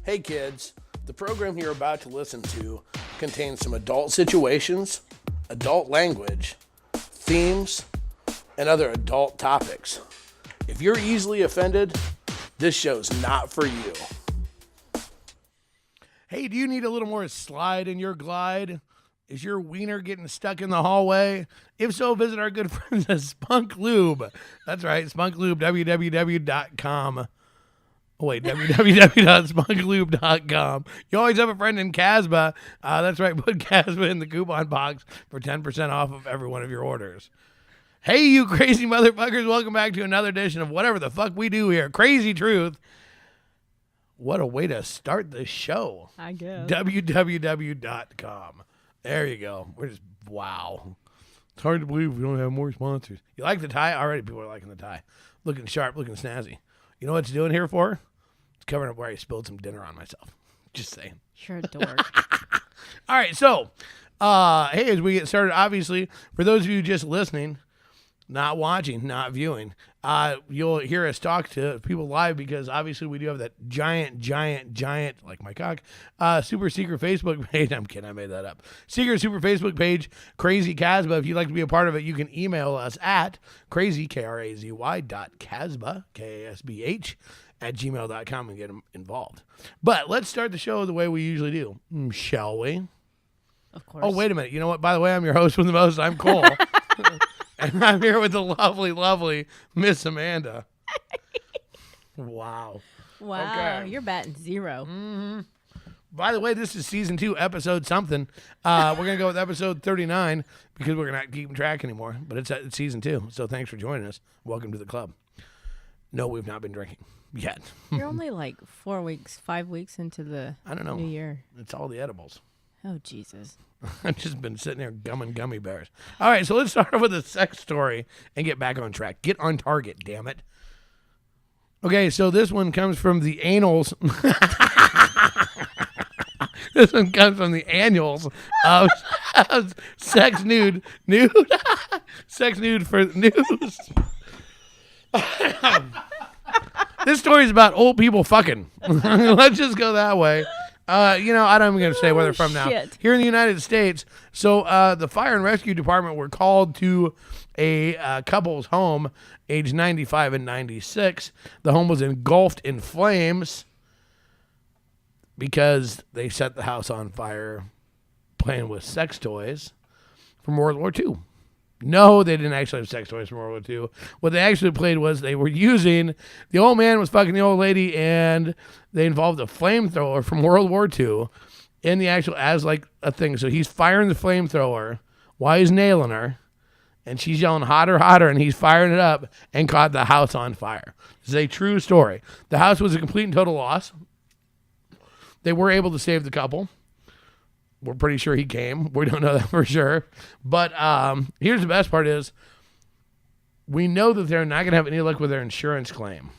Hey kids, the program you're about to listen to contains some adult situations, adult language, themes, and other adult topics. If you're easily offended, this show's not for you. Hey, do you need a little more slide in your glide? Is your wiener getting stuck in the hallway? If so, visit our good friends at Spunk Lube. That's right, Spunk Lube, www.com. Oh, wait, www.spunklube.com. You always have a friend in Kasbh. That's right, put Kasbh in the coupon box for 10% off of every one of your orders. Hey, you crazy motherfuckers, welcome back to another edition of whatever the fuck we do here. Crazy Truth. What a way to start the show. I guess. www.com. There you go. We're just, wow. It's hard to believe we don't have more sponsors. You like the tie? Already people are liking the tie. Looking sharp, looking snazzy. You know what it's doing here for? It's covering up where I spilled some dinner on myself. Just saying. You're a dork. All right, so, hey, as we get started, obviously, for those of you just listening, not watching, not viewing, you'll hear us talk to people live because obviously we do have that giant, like my cock, super secret Facebook page. I'm kidding, I made that up. Secret super Facebook page, Krazy Kasbh. If you'd like to be a part of it, you can email us at crazy, Krazy.kasbh, Kasbh, at gmail.com and get them involved. But let's start the show the way we usually do, shall we? Of course. Oh, wait a minute. You know what? By the way, I'm your host with the most. I'm Cole. And I'm here with the lovely, lovely Miss Amanda. Wow. Wow. Okay. You're batting zero. By the way, this is season 2, episode something. We're going to go with episode 39 because we're not keeping track anymore. But it's season 2. So thanks for joining us. Welcome to the club. No, we've not been drinking yet. You're only like 5 weeks into the I don't know. new year. It's all the edibles. Oh, Jesus. I've just been sitting there gumming gummy bears. All right, so let's start off with a sex story and get back on track. Get on target, damn it. Okay, so this one comes from the anals. This one comes from the annuals of sex nude. Sex nude for news. This story is about old people fucking. Let's just go that way. I don't even going to say where they're from now. Shit. Here in the United States, so the fire and rescue department were called to a couple's home, age 95 and 96. The home was engulfed in flames because they set the house on fire playing with sex toys from World War II. No, they didn't actually have sex toys from World War II. What they actually played was they were using, the old man was fucking the old lady, and they involved a flamethrower from World War II in the actual, as like a thing. So he's firing the flamethrower while he's nailing her, and she's yelling hotter, hotter, and he's firing it up and caught the house on fire. This is a true story. The house was a complete and total loss. They were able to save the couple. We're pretty sure he came. We don't know that for sure. But here's the best part is we know that they're not going to have any luck with their insurance claim.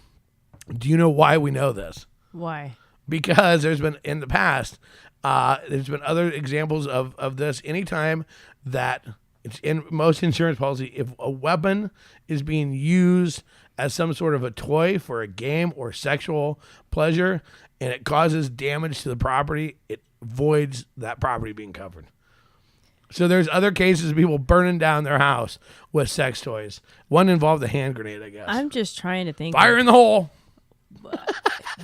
Do you know why we know this? Why? Because there's been, in the past, there's been other examples of this. Anytime that it's in most insurance policy, if a weapon is being used as some sort of a toy for a game or sexual pleasure and it causes damage to the property, it voids that property being covered. So there's other cases of people burning down their house with sex toys. One involved a hand grenade, I guess. I'm just trying to think. Fire in the hole.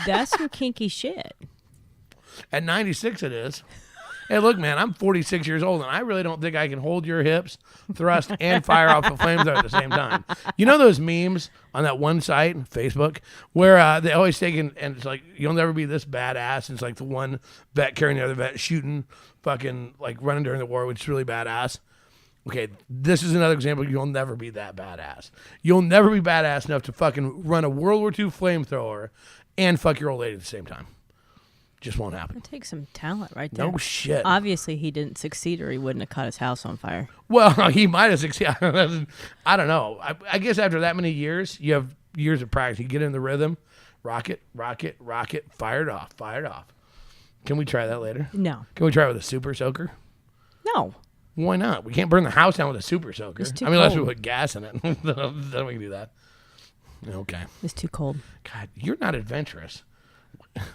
That's some kinky shit. At 96 it is. Hey, look, man, I'm 46 years old, and I really don't think I can hold your hips, thrust, and fire off a flamethrower at the same time. You know those memes on that one site, Facebook, where they always take and it's like, you'll never be this badass. And it's like the one vet carrying the other vet, shooting, fucking, like running during the war, which is really badass. Okay, this is another example. You'll never be that badass. You'll never be badass enough to fucking run a World War II flamethrower and fuck your old lady at the same time. Just won't happen. It takes some talent right there. No shit. Obviously, he didn't succeed or he wouldn't have caught his house on fire. Well, he might have succeeded. I don't know. I guess after that many years, you have years of practice. You get in the rhythm. Rocket, rocket, rocket. Fired off, fired off. Can we try that later? No. Can we try it with a super soaker? No. Why not? We can't burn the house down with a super soaker. It's too unless we cold. put gas in it. Then we can do that. Okay. It's too cold. God, you're not adventurous.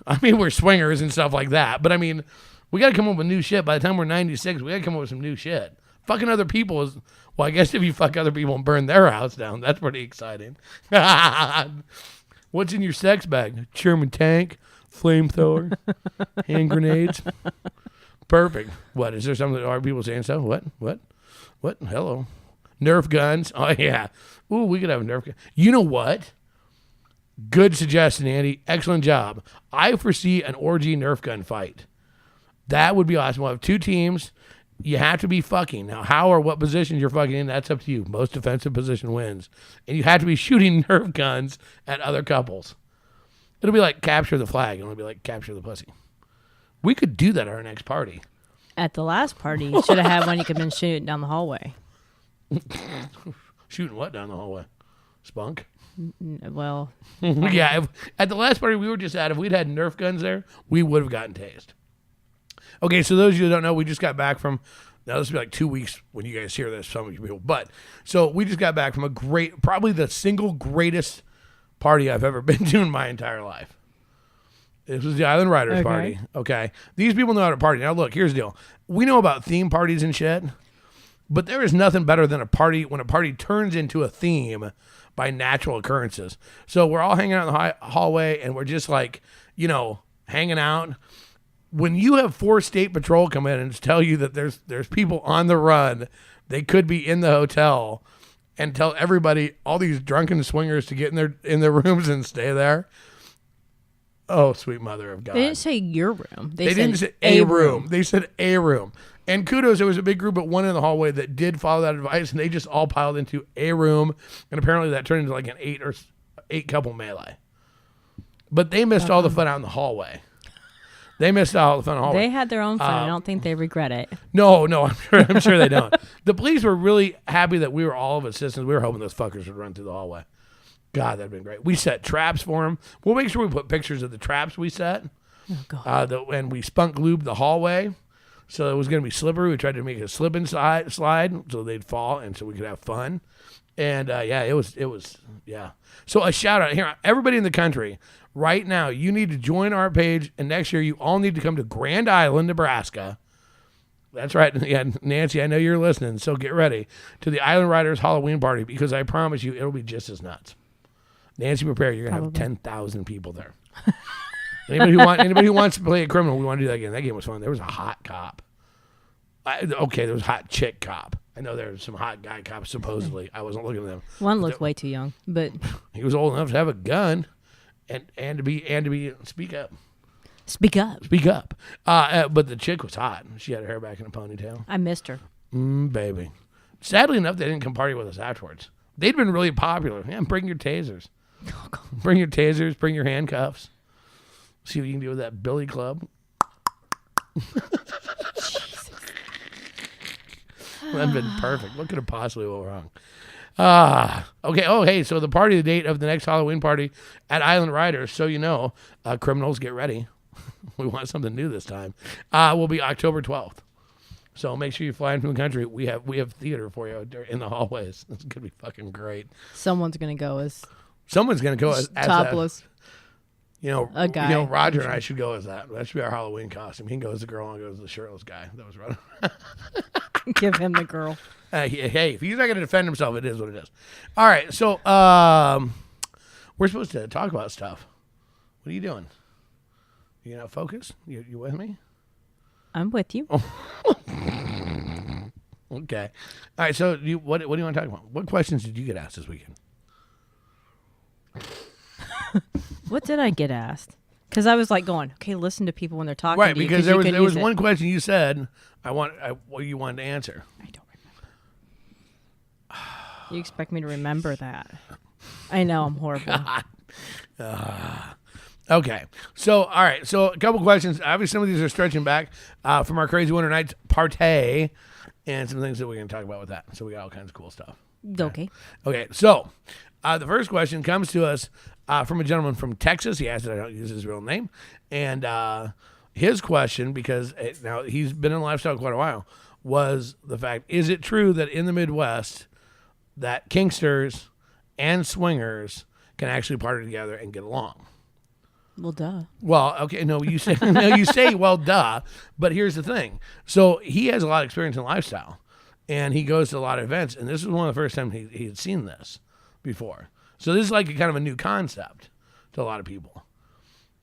I mean, we're swingers and stuff like that. But I mean, we got to come up with new shit. By the time we're 96, we got to come up with some new shit. Fucking other people is, well, I guess if you fuck other people and burn their house down, that's pretty exciting. What's in your sex bag? Sherman tank, flamethrower, hand grenades. Perfect. What, is there something, are people saying so? What? Hello. Nerf guns. Oh, yeah. Ooh, we could have a Nerf gun. You know what? Good suggestion, Andy. Excellent job. I foresee an orgy Nerf gun fight. That would be awesome. We'll have two teams. You have to be fucking. Now, how or what position you're fucking in, that's up to you. Most defensive position wins. And you have to be shooting Nerf guns at other couples. It'll be like capture the flag. It'll be like capture the pussy. We could do that at our next party. At the last party, you should have had one you could have been shooting down the hallway. Shooting what down the hallway? Spunk? Well, Yeah, at the last party we were just at, if we'd had Nerf guns there, we would have gotten tased. Okay, so those of you who don't know, we just got back from, now this will be like 2 weeks when you guys hear this, some of you people, but, so we just got back from a great, probably the single greatest party I've ever been to in my entire life. This was the Island Riders party, okay? These people know how to party. Now look, here's the deal. We know about theme parties and shit, but there is nothing better than a party when a party turns into a theme by natural occurrences. So we're all hanging out in the hallway and we're just like, you know, hanging out. When you have 4 state patrol come in and tell you that there's people on the run, they could be in the hotel, and tell everybody, all these drunken swingers, to get in their rooms and stay there. Oh, sweet mother of God. they didn't say your room. They didn't say a room. They said a room. And kudos, there was a big group of one in the hallway that did follow that advice, and they just all piled into a room. And apparently that turned into like an 8 couple melee. But they missed all the fun out in the hallway. They missed all the fun in the hallway. They had their own fun. I don't think they regret it. No, I'm sure they don't. The police were really happy that we were all of assistants. We were hoping those fuckers would run through the hallway. God, that'd been great. We set traps for them. We'll make sure we put pictures of the traps we set. Oh, God. And we spunk lubed the hallway. So it was going to be slippery. We tried to make it a slip and slide so they'd fall and so we could have fun. And yeah, it was, yeah. So a shout out here, everybody in the country right now, you need to join our page. And next year you all need to come to Grand Island, Nebraska. That's right. Yeah, Nancy, I know you're listening. So get ready to the Island Riders Halloween party, because I promise you it'll be just as nuts. Nancy, prepare. You're going to have 10,000 people there. Anybody who wants to play a criminal, we want to do that again. That game was fun. There was a hot cop. There was a hot chick cop. I know there was some hot guy cops, supposedly. I wasn't looking at them. One looked way too young, but he was old enough to have a gun and to be speak up. speak up. Speak up. But the chick was hot. She had her hair back in a ponytail. I missed her. Baby. Sadly enough, they didn't come party with us afterwards. They'd been really popular. Yeah, bring your tasers. Bring your tasers. Bring your handcuffs. See what you can do with that billy club. That'd been perfect. What could have possibly went wrong? Okay. Oh, hey. So the party date of the next Halloween party at Island Riders, so you know, criminals, get ready. We want something new this time. Will be October 12th. So make sure you fly in from the country. We have theater for you in the hallways. It's gonna be fucking great. Someone's gonna go as Someone's gonna go as topless. A guy. Roger and I should go as that. That should be our Halloween costume. He can go as the girl and I go as the shirtless guy that was running. Give him the girl. Hey, if he's not going to defend himself, it is what it is. All right, so we're supposed to talk about stuff. What are you doing? You not focus? You with me? I'm with you. Okay. All right, so what do you want to talk about? What questions did you get asked this weekend? What did I get asked? Because I was like going, okay, listen to people when they're talking. Right, to you, because you there can was use it. one question you said what you wanted to answer. I don't remember. You expect me to remember that? I know I'm horrible. Okay. So, all right. So, a couple questions. Obviously, some of these are stretching back from our Crazy Winter Nights party and some things that we're going to talk about with that. So, we got all kinds of cool stuff. Okay. Okay. So, the first question comes to us from a gentleman from Texas. He asked that I don't use his real name. And his question, because now he's been in lifestyle quite a while, was the fact, is it true that in the Midwest that kinksters and swingers can actually party together and get along? Well, duh. Well, okay, no, you say no, you say well, duh. But here's the thing. So he has a lot of experience in lifestyle, and he goes to a lot of events. And this is one of the first times he had seen this before. So this is like a kind of a new concept to a lot of people.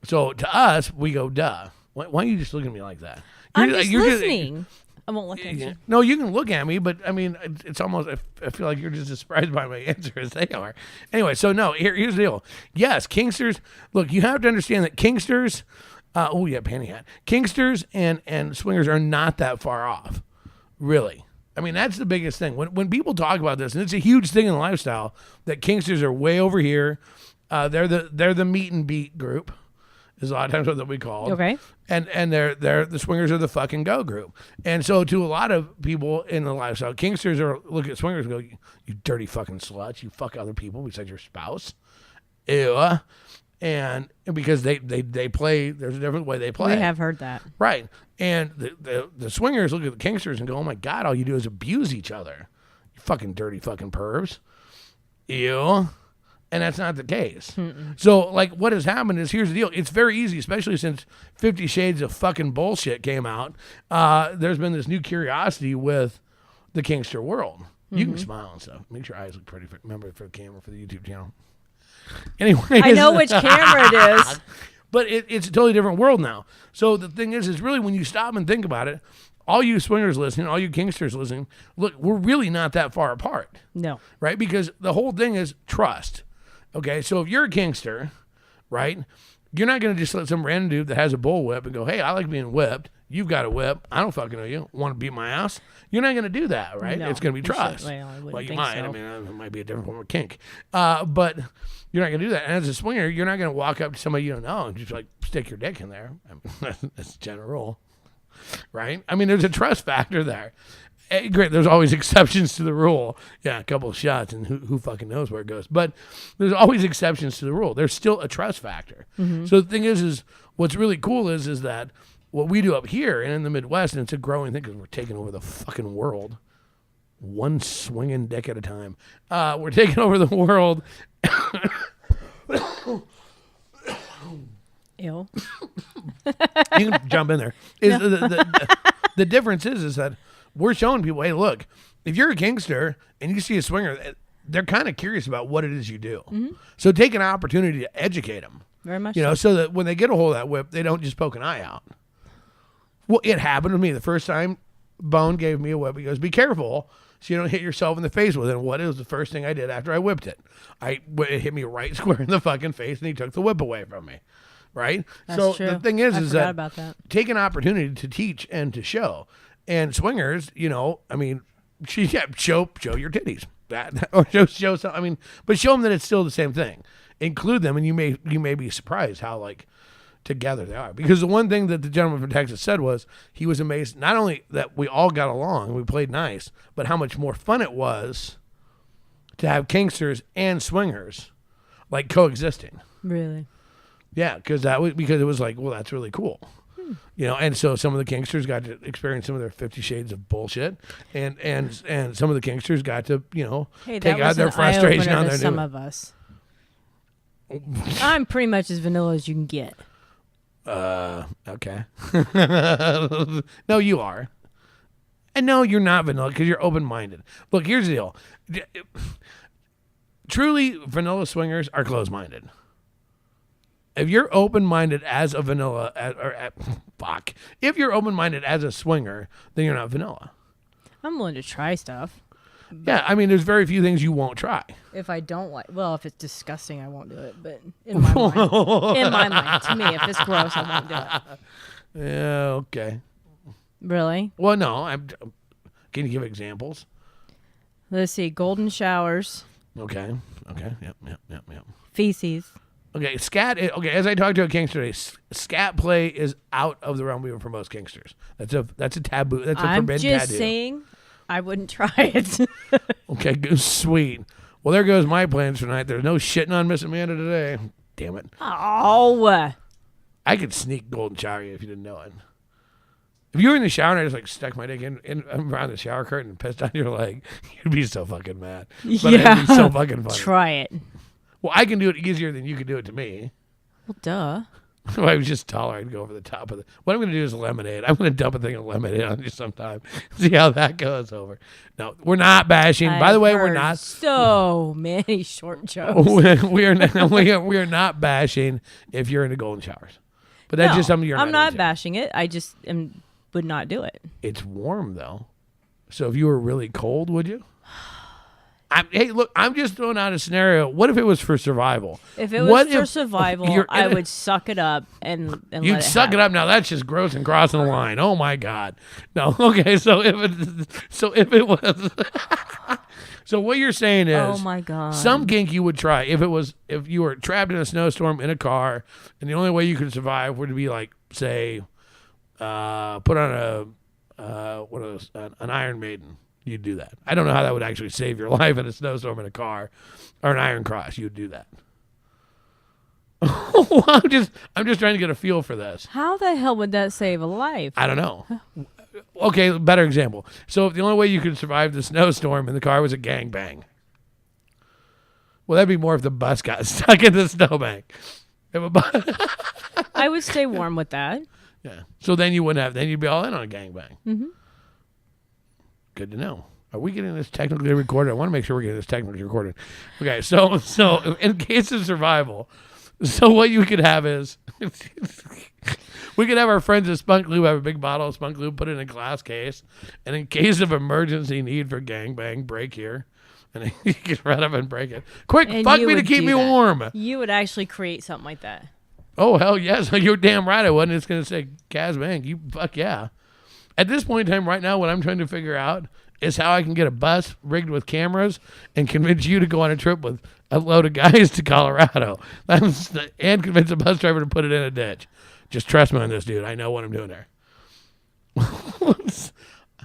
So to us, we go duh. Why don't you just look at me like that? I'm just listening. I won't look at you. No, you can look at me, but I mean, it's almost, I feel like you're just as surprised by my answer as they are. Anyway, so no, here's the deal. Yes, Kingsters, look, you have to understand that Kingsters, panty hat. Kingsters and swingers are not that far off, really. I mean, that's the biggest thing. When people talk about this, and it's a huge thing in the lifestyle, that Kingsters are way over here. They're the meet and beat group. Is a lot of times what we call. Okay. And they're the swingers are the fucking go group. And so to a lot of people in the lifestyle, Kingsters are look at swingers and go, you dirty fucking sluts, you fuck other people besides your spouse. Ew. And because they play, there's a different way they play. We have heard that. Right. And the swingers look at the Kingsters and go, oh my God, all you do is abuse each other. You fucking dirty fucking pervs. Ew. And that's not the case. Mm-mm. So, like, what has happened is, here's the deal. It's very easy, especially since 50 Shades of fucking bullshit came out. There's been this new curiosity with the Kingster world. Mm-hmm. You can smile and stuff. Make sure your eyes look pretty. Remember, for the camera, for the YouTube channel. Anyway. I know which camera it is. But it's a totally different world now. So, the thing is really when you stop and think about it, all you swingers listening, all you Kingsters listening, look, we're really not that far apart. No. Right? Because the whole thing is trust. Okay, so if you're a Kingster, right, you're not going to just let some random dude that has a bull whip and go, hey, I like being whipped. You've got a whip. I don't fucking know you. Want to beat my ass? You're not going to do that, right? No, it's going to be trust. Well, you might. So. I mean, it might be a different form of kink. But you're not going to do that. And as a swinger, you're not going to walk up to somebody you don't know and just like stick your dick in there. I mean, that's the general rule, right? I mean, there's a trust factor there. Great, there's always exceptions to the rule. Yeah, a couple of shots, and who fucking knows where it goes. But there's always exceptions to the rule. There's still a trust factor. Mm-hmm. So the thing is what's really cool is that what we do up here and in the Midwest, and it's a growing thing because we're taking over the fucking world, one swinging dick at a time. We're taking over the world. Ew. You can jump in there. The difference is that we're showing people, hey, look, if you're a Kingster and you see a swinger, they're kind of curious about what it is you do. Mm-hmm. So take an opportunity to educate them. Very much so that when they get a hold of that whip, they don't just poke an eye out. Well, it happened to me. The first time Bone gave me a whip, he goes, be careful so you don't hit yourself in the face with it. And what is the first thing I did after I whipped it? It hit me right square in the fucking face, and he took the whip away from me. Right? That's true. The thing is that, about that take an opportunity to teach and to show. And swingers, I mean, show your titties. Or show some. I mean, but show them that it's still the same thing. Include them, and you may be surprised how like together they are. Because the one thing that the gentleman from Texas said was he was amazed not only that we all got along, we played nice, but how much more fun it was to have Kingsters and swingers like coexisting. Really? Yeah, because it was like, well, that's really cool. And so some of the Kingsters got to experience some of their 50 Shades of bullshit, and some of the Kingsters got to, take out their frustration on their some of us. I'm pretty much as vanilla as you can get. Okay. No, you are. And no, you're not vanilla because you're open-minded. Look, here's the deal. Truly, vanilla swingers are closed-minded. If you're open-minded as a vanilla, if you're open-minded as a swinger, then you're not vanilla. I'm willing to try stuff. Yeah, I mean, there's very few things you won't try. If I don't like, if it's disgusting, I won't do it. But in my mind, to me, if it's gross, I won't do it. Yeah, okay. Really? Well, no. Can you give examples? Let's see. Golden showers. Okay. Yep. Feces. Okay, scat. Okay, as I talked to a Kingster today, scat play is out of the realm even for most Kingsters. That's a taboo. That's a forbidden tattoo. I'm just saying, I wouldn't try it. Okay, sweet. Well, there goes my plans for tonight. There's no shitting on Miss Amanda today. Damn it. Oh. I could sneak golden shower you if you didn't know it. If you were in the shower and I just like stuck my dick in around the shower curtain and pissed on your leg, you'd be so fucking mad. But it'd be so fucking funny. Try it. Well, I can do it easier than you can do it to me. Well, duh. If I was just taller, I'd go over the top of it. What I'm going to do is lemonade. I'm going to dump a thing of lemonade on you sometime. See how that goes over. No, we're not bashing. By the way, we're heard not. so many short jokes. we are not bashing if you're into golden showers. But that's No, just something you're I'm not not into. bashing it. I just would not do it. It's warm, though. So if you were really cold, would you? Hey, look, I'm just throwing out a scenario. What if it was for survival? If it was for survival, I would suck it up and You'd let it suck it happen. up. Now that's just gross and crossing the line. Oh my God. No. Okay. So if it was, so what you're saying is, Oh my God. some kink you would try if you were trapped in a snowstorm in a car, and the only way you could survive would be like, say, put on one of those, an Iron Maiden. You'd do that. I don't know how that would actually save your life in a snowstorm in a car, or an Iron Cross. You'd do that. I'm just trying to get a feel for this. How the hell would that save a life? I don't know. Okay, better example. So if the only way you could survive the snowstorm in the car was a gangbang. Well, that'd be more if the bus got stuck in the snowbank. I would stay warm with that. Yeah. So then you wouldn't have. Then you'd be all in on a gangbang. Mm-hmm. Good to know. Are we getting this technically recorded? I want to make sure we're getting this technically recorded. Okay, so in case of survival, so what you could have is we could have our friends at Spunk Lube have a big bottle of Spunk Lube, put it in a glass case, and in case of emergency need for gangbang, break here. And you get right up and break it. Quick, And fuck you me to would keep do me that. warm. You would actually create something like that. Oh, hell yes. You're damn right I wasn't. It's going to say Kasbh. You fuck yeah. At this point in time right now, what I'm trying to figure out is how I can get a bus rigged with cameras and convince you to go on a trip with a load of guys to Colorado. And convince a bus driver to put it in a ditch. Just trust me on this, dude. I know what I'm doing there.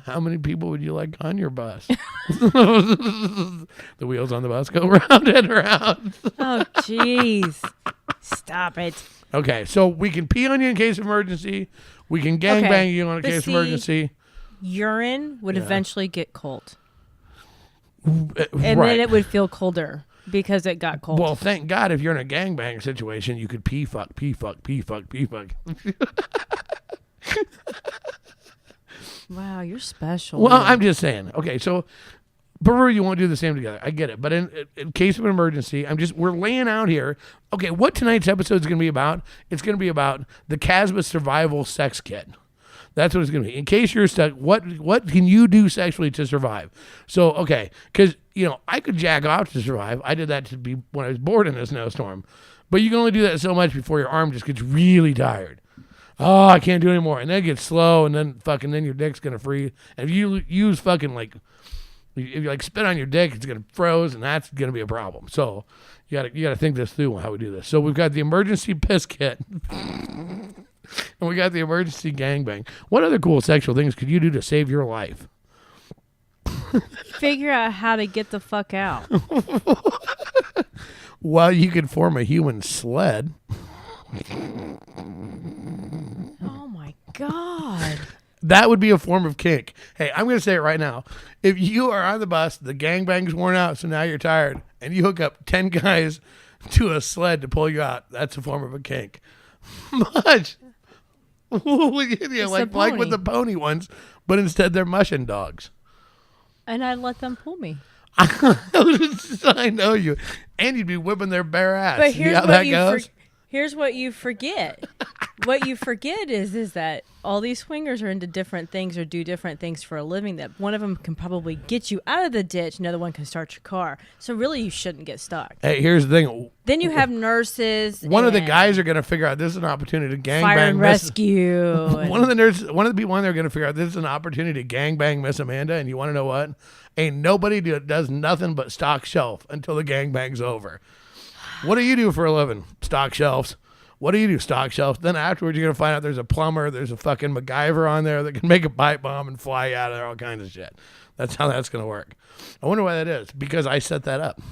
How many people would you like on your bus? The wheels on the bus go round and round. Oh, jeez. Stop it. Okay, so we can pee on you in case of emergency. We can gangbang Okay, you on a but case see, of emergency. Urine would eventually get cold. And And then it would feel colder because it got cold. Well, thank God if you're in a gangbang situation, you could pee fuck. Wow, you're special. Well, dude. I'm just saying. Okay, so Peru, you won't do the same together. I get it. But in case of an emergency, we're laying out here. Okay, what tonight's episode is going to be about? It's going to be about the Kasbh survival sex kit. That's what it's going to be. In case you're stuck, what can you do sexually to survive? So, okay, because, I could jack off to survive. I did that when I was bored in a snowstorm. But you can only do that so much before your arm just gets really tired. Oh, I can't do it anymore. And then it gets slow, and then your dick's going to freeze. And if you use if you spit on your dick, it's going to froze, and that's going to be a problem. So you got to think this through on how we do this. So we've got the emergency piss kit. And we got the emergency gangbang. What other cool sexual things could you do to save your life? Figure out how to get the fuck out. Well, you could form a human sled. Oh my God. That would be a form of kink. Hey, I'm going to say it right now. If you are on the bus, the gangbang's worn out, so now you're tired, and you hook up 10 guys to a sled to pull you out, that's a form of a kink. Much. Like with the pony ones, but instead they're mushing dogs. And I'd let them pull me. I know you. And you'd be whipping their bare ass. But See how that goes? Here's what you forget. What you forget is that all these swingers are into different things or do different things for a living. That one of them can probably get you out of the ditch. Another one can start your car. So really, you shouldn't get stuck. Hey, here's the thing. Then you have nurses. One of the guys are going to figure out this is an opportunity to gangbang. Fire and rescue. One of the people on there are going to figure out this is an opportunity to gangbang Miss Amanda. And you want to know what? Ain't nobody does nothing but stock shelf until the gangbang's over. What do you do for a living? Stock shelves. What do you do? Stock shelves. Then afterwards, you're going to find out there's a plumber, there's a fucking MacGyver on there that can make a pipe bomb and fly you out of there, all kinds of shit. That's how that's going to work. I wonder why that is. Because I set that up.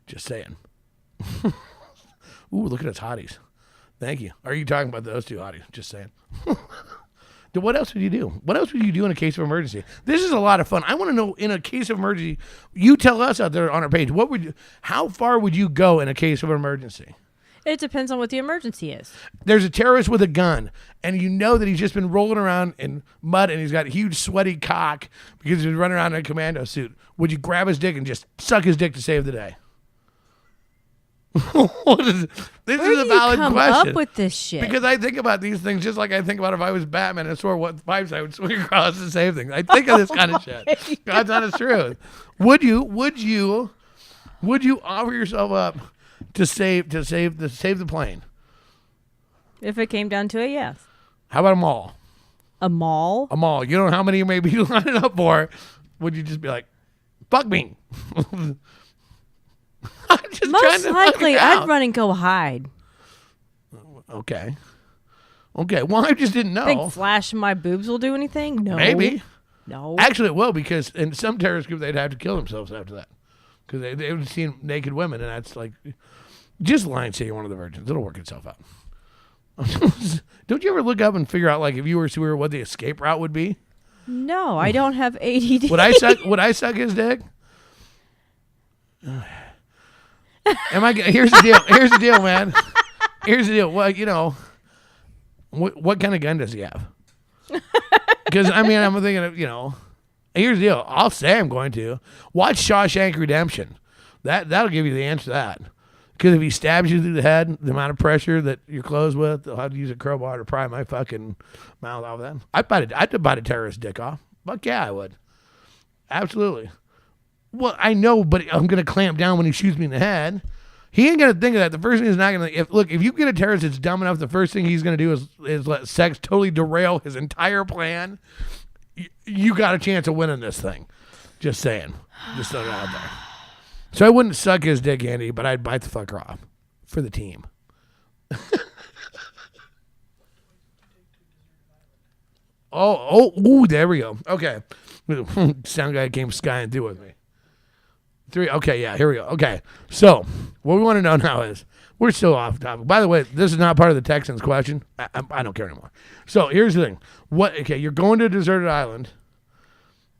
Just saying. Ooh, look at us hotties. Thank you. Are you talking about those two hotties? Just saying. Dude, what else would you do? What else would you do in a case of emergency? This is a lot of fun. I want to know, in a case of emergency, you tell us out there on our page, how far would you go in a case of emergency? It depends on what the emergency is. There's a terrorist with a gun, and you know that he's just been rolling around in mud, and he's got a huge sweaty cock because he's running around in a commando suit. Would you grab his dick and just suck his dick to save the day? This Where is a do valid you come question. up with this shit? Because I think about these things just like I think about if I was Batman and swore what pipes I would swing across to save things. I think of this kind of shit. God's honest truth. Would you offer yourself up to save the plane? If it came down to it, yes. How about a mall? A mall? A mall. You don't know how many you may be lining up for. Would you just be like, fuck me? I'm just trying Most to likely, fuck it I'd out. run and go hide. Okay. Well, I just didn't know. Think flashing my boobs will do anything? No. Maybe. No. Actually, it will, because in some terrorist group, they'd have to kill themselves after that. Because they would see naked women, and that's like, just lie and say you're one of the virgins. It'll work itself out. Don't you ever look up and figure out, like, if you were sewer, what the escape route would be? No, I don't have ADD. Would I suck his dick? Here's the deal. Here's the deal, man. Here's the deal. Well, you know, what kind of gun does he have? Because I mean, I'm thinking of, you know, here's the deal. I'll say I'm going to watch Shawshank Redemption. That'll give you the answer to that. Because if he stabs you through the head, the amount of pressure that you're closed with, they'll have to use a crowbar to pry my fucking mouth off that. I'd bite a terrorist dick off. Fuck yeah, I would. Absolutely. Well, I know, but I'm going to clamp down when he shoots me in the head. He ain't going to think of that. The first thing is not going to... If you get a terrorist that's dumb enough, the first thing he's going to do is let sex totally derail his entire plan. You got a chance of winning this thing. Just saying. Just throwing it out there. So I wouldn't suck his dick, Andy, but I'd bite the fucker off for the team. Ooh, there we go. Okay. Sound guy came skying through with me. 3. Okay, yeah, here we go. Okay. So, what we want to know now is, we're still off topic. By the way, this is not part of the Texans question. I don't care anymore. So, here's the thing. Okay, you're going to a deserted island.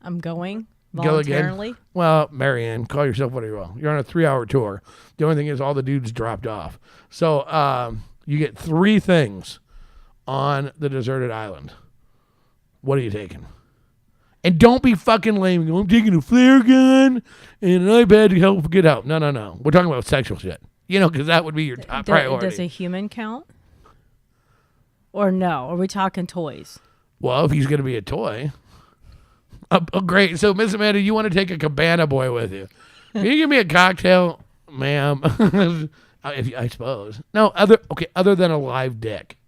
I'm going Go again. voluntarily. Well, Marianne, call yourself whatever you want. You're on a 3-hour tour. The only thing is all the dudes dropped off. So, you get 3 things on the deserted island. What are you taking? And don't be fucking lame. I'm taking a flare gun and an iPad to help get out. No. We're talking about sexual shit. You know, because that would be your top priority. Does a human count? Or no? Are we talking toys? Well, if he's going to be a toy. Great. So, Miss Amanda, you want to take a cabana boy with you. Can you give me a cocktail, ma'am? I suppose. No, other than a live dick.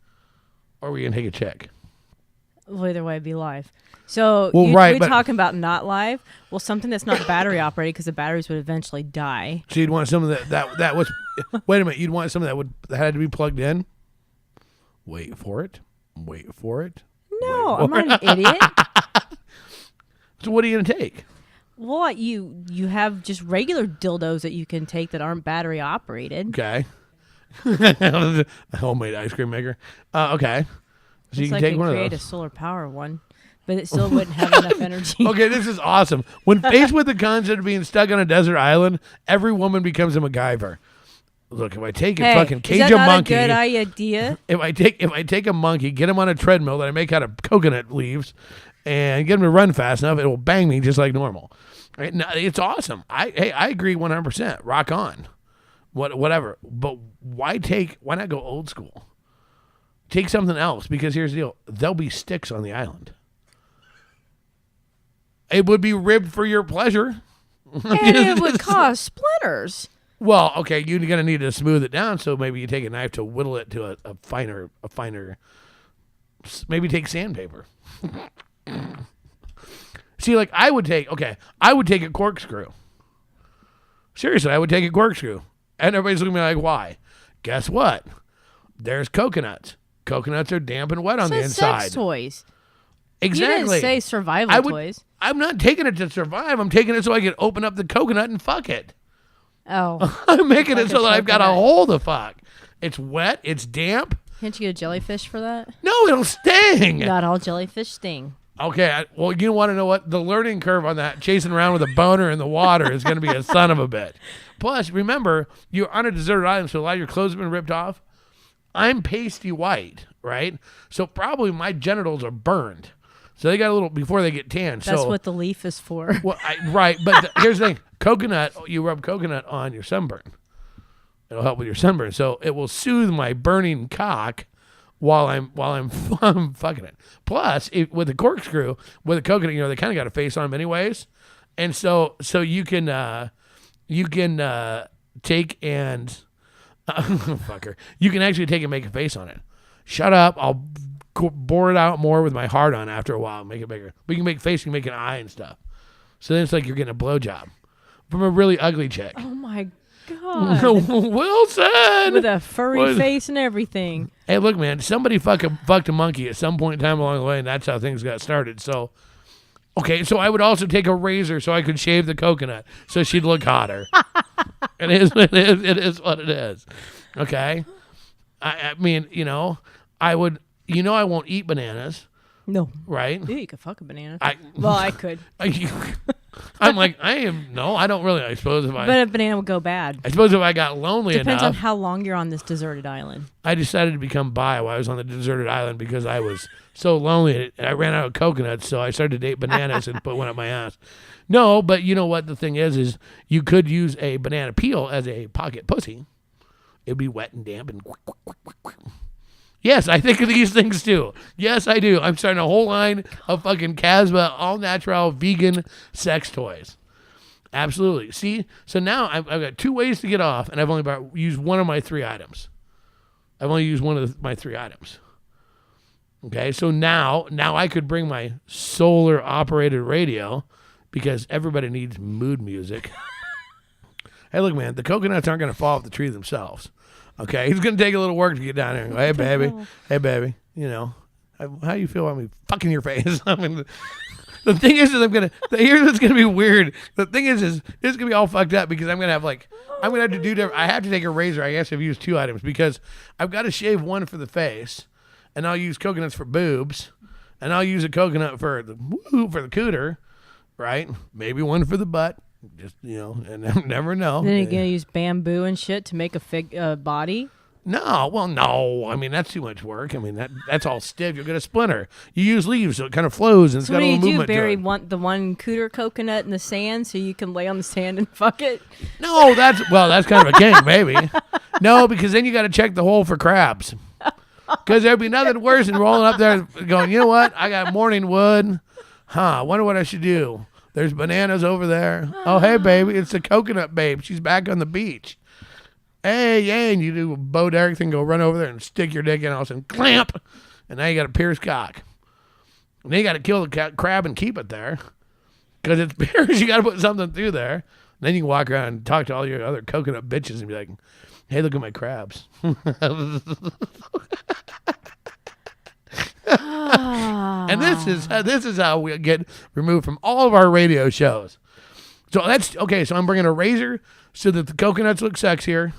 Or are we going to take a chick? Well, either way, it'd be live. So we're talking about not live. Well, something that's not battery operated, because the batteries would eventually die. So you'd want something that was. Wait a minute. You'd want something that had to be plugged in. Wait for it. No, I'm not an idiot. So what are you gonna take? Well, you have just regular dildos that you can take that aren't battery operated. Okay. A homemade ice cream maker. Okay. So you can take one of those. Create a solar power one, but it still wouldn't have enough energy. Okay, this is awesome. When faced with the concept of being stuck on a desert island, every woman becomes a MacGyver. Look, if I take a fucking cage is that of not monkey, a good idea? if I take a monkey, get him on a treadmill that I make out of coconut leaves, and get him to run fast enough, it will bang me just like normal. Right? No, it's awesome. I agree 100%. Rock on. Whatever. But why not go old school? Take something else, because here's the deal. There'll be sticks on the island. It would be ribbed for your pleasure. And it would cause splinters. Well, okay, you're going to need to smooth it down, so maybe you take a knife to whittle it to a finer, maybe take sandpaper. See, like I would take a corkscrew. Seriously, I would take a corkscrew. And everybody's looking at me like, why? Guess what? There's coconuts. Coconuts are damp and wet on the inside. Sex toys. Exactly. You didn't say survival toys. I'm not taking it to survive. I'm taking it so I can open up the coconut and fuck it. Oh. I'm making it so that I've got a hole to fuck. It's wet. It's damp. Can't you get a jellyfish for that? No, it'll sting. Not all jellyfish sting. Okay, well, you want to know what? The learning curve on that, chasing around with a boner in the water is going to be a son of a bitch. Plus, remember, you're on a deserted island, so a lot of your clothes have been ripped off. I'm pasty white, right? So probably my genitals are burned. So they got a little, before they get tan. That's so, what the leaf is for. Well, right, but here's the thing. Coconut, you rub coconut on your sunburn. It'll help with your sunburn. So it will soothe my burning cock while I'm fucking it. Plus, with a corkscrew, with a coconut, they kind of got a face on them anyways, and so you can take and fucker, you can actually take and make a face on it. Shut up! I'll bore it out more with my heart on after a while, and make it bigger. But you can make a face, you can make an eye and stuff. So then it's like you're getting a blowjob from a really ugly chick. Oh my God. Wilson! With a furry face and everything. Hey, look, man, somebody fucked a monkey at some point in time along the way, and that's how things got started. So, okay, so I would also take a razor so I could shave the coconut so she'd look hotter. It is what it is. Okay? I mean, I would, I won't eat bananas. No. Right? Ooh, you could fuck a banana. I could. I'm like, I don't really, I suppose if But a banana would go bad. I suppose if I got lonely Depends enough. on how long you're on this deserted island. I decided to become bi while I was on the deserted island because I was so lonely. I ran out of coconuts, so I started to date bananas and put one up my ass. No, but you know what the thing is you could use a banana peel as a pocket pussy. It'd be wet and damp and yes, I think of these things too. Yes, I do. I'm starting a whole line of fucking Kasbh all-natural vegan sex toys. Absolutely. See? So now I've got 2 ways to get off, and I've only used one of my 3 items. I've only used one of my 3 items. Okay, so now I could bring my solar-operated radio because everybody needs mood music. Hey, look, man, the coconuts aren't going to fall off the tree themselves. Okay, it's going to take a little work to get down there and go, hey, baby, how you feel about me fucking your face? I mean, the thing is here's what's going to be weird. The thing is it's going to be all fucked up because I'm going to have to do different. I have to take a razor. I guess I've used 2 items because I've got to shave one for the face, and I'll use coconuts for boobs, and I'll use a coconut for the cooter, right? Maybe one for the butt. Just, and never know. Then you're going to use bamboo and shit to make a body? No. I mean, that's too much work. I mean, that's all stiff. You'll get a splinter. You use leaves so it kind of flows and it's got a little movement. Bury the one cooter coconut in the sand so you can lay on the sand and fuck it? No, that's kind of a kink, maybe. No, because then you got to check the hole for crabs. Because there'd be nothing worse than rolling up there going, you know what? I got morning wood. I wonder what I should do. There's bananas over there. Oh, hey, baby. It's the coconut babe. She's back on the beach. Hey, yeah. And you do a Bo Derek thing, go run over there and stick your dick in, all of a sudden, clamp. And now you got a pierced cock. And then you got to kill the crab and keep it there. Because it's pierced. You got to put something through there. And then you can walk around and talk to all your other coconut bitches and be like, hey, look at my crabs. And this is how we get removed from all of our radio shows. So that's okay. So I'm bringing a razor so that the coconuts look sexier,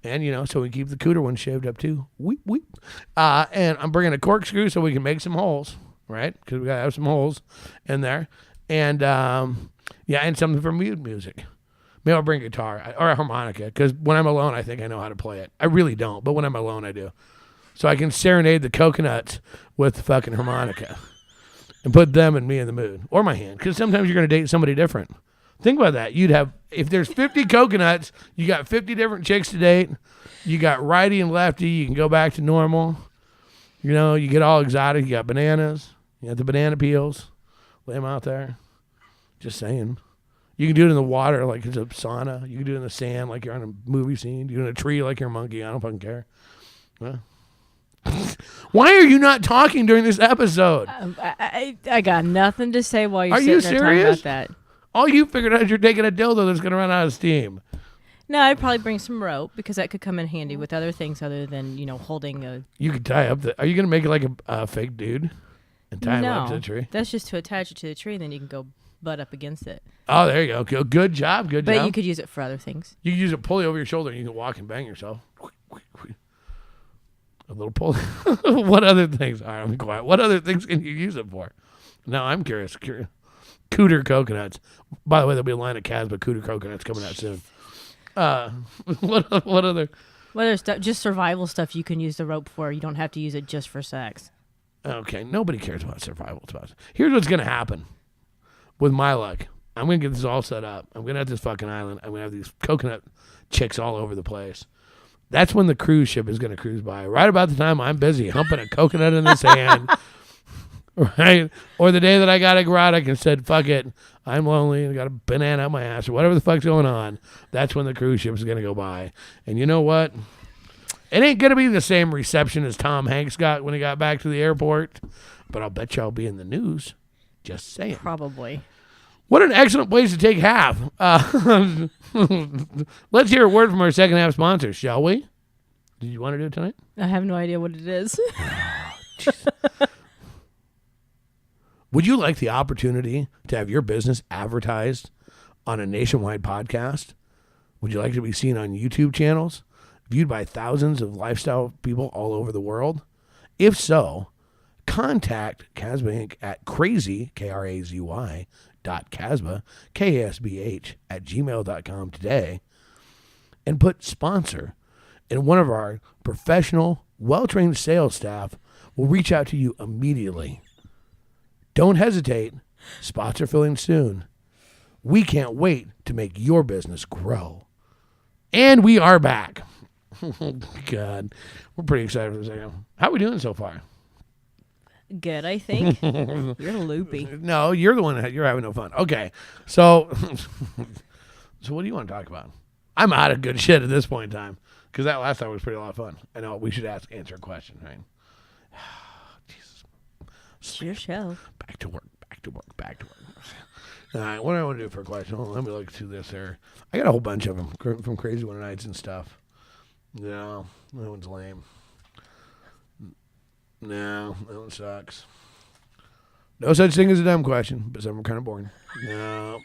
and so we keep the cooter one shaved up too. Weep weep. And I'm bringing a corkscrew so we can make some holes, right? Because we gotta have some holes in there, and and something for mood music. Maybe I'll bring a guitar or a harmonica because when I'm alone, I think I know how to play it. I really don't, but when I'm alone, I do. So I can serenade the coconuts with the fucking harmonica and put them and me in the mood. Or my hand, because sometimes you're going to date somebody different. Think about that. If there's 50 coconuts, you got 50 different chicks to date. You got righty and lefty. You can go back to normal. You get all exotic. You got bananas. You got the banana peels. Lay them out there. Just saying. You can do it in the water like it's a sauna. You can do it in the sand like you're on a movie scene. You can do it in a tree like you're a monkey. I don't fucking care. Well, why are you not talking during this episode? I got nothing to say while you're Are sitting you there talking serious? about that. All you figured out is you're taking a dildo that's going to run out of steam. No, I'd probably bring some rope because that could come in handy with other things other than, holding a... You could tie up Are you going to make it like a fake dude and tie him up to the tree? That's just to attach it to the tree and then you can go butt up against it. Oh, there you go. Good job. But you could use it for other things. You can use a pulley over your shoulder and you can walk and bang yourself. A little pulley. What other things? All right, I'm quiet. What other things can you use it for? Now I'm curious. Cooter coconuts. By the way, there'll be a line of Kasbh Cooter coconuts coming out soon. What other? Well, there's just survival stuff you can use the rope for. You don't have to use it just for sex. Okay, nobody cares about survival stuff. Here's what's gonna happen. With my luck, I'm gonna get this all set up. I'm gonna have this fucking island. I'm gonna have these coconut chicks all over the place. That's when the cruise ship is gonna cruise by. Right about the time I'm busy humping a coconut in the sand. Right? Or the day that I got erotic and said, fuck it, I'm lonely and got a banana up my ass or whatever the fuck's going on. That's when the cruise ship is going to go by. And you know what? It ain't going to be the same reception as Tom Hanks got when he got back to the airport. But I'll bet you I'll be in the news. Just saying. Probably. What an excellent place to take half. Let's hear a word from our second half sponsors, shall we? Did you want to do it tonight? I have no idea what it is. Would you like the opportunity to have your business advertised on a nationwide podcast? Would you like to be seen on YouTube channels, viewed by thousands of lifestyle people all over the world? If so, contact Kasbh Inc. at Krazy, Krazy, .Kasbh, KASBH, @gmail.com today, and put sponsor, and one of our professional, well-trained sales staff will reach out to you immediately. Don't hesitate. Spots are filling soon. We can't wait to make your business grow. And we are back. God, we're pretty excited for this. How are we doing so far? Good, I think. You're loopy. No, you're the one. You're having no fun. Okay, so what do you want to talk about? I'm out of good shit at this point in time because that last time was pretty a lot of fun. I know we should answer a question, right? It's your show. Back to work. All right, what do I want to do for a question? Hold on, let me look through this here. I got a whole bunch of them from Crazy Winter Nights and stuff. No, that one's lame. No, that one sucks. No such thing as a dumb question, but some are kind of boring. No.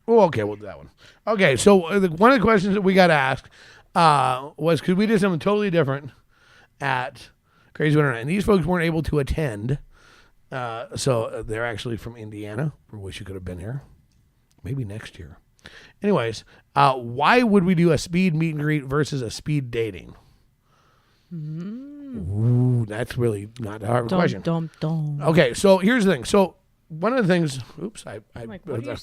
Oh, okay, we'll do that one. Okay, so one of the questions that we got asked was because we did something totally different at Crazy Winter Night, and these folks weren't able to attend. So they're actually from Indiana. We wish you could have been here. Maybe next year. Anyways, why would we do a speed meet and greet versus a speed dating? Ooh, that's really not a hard question. Okay, so here's the thing. So one of the things, oops, I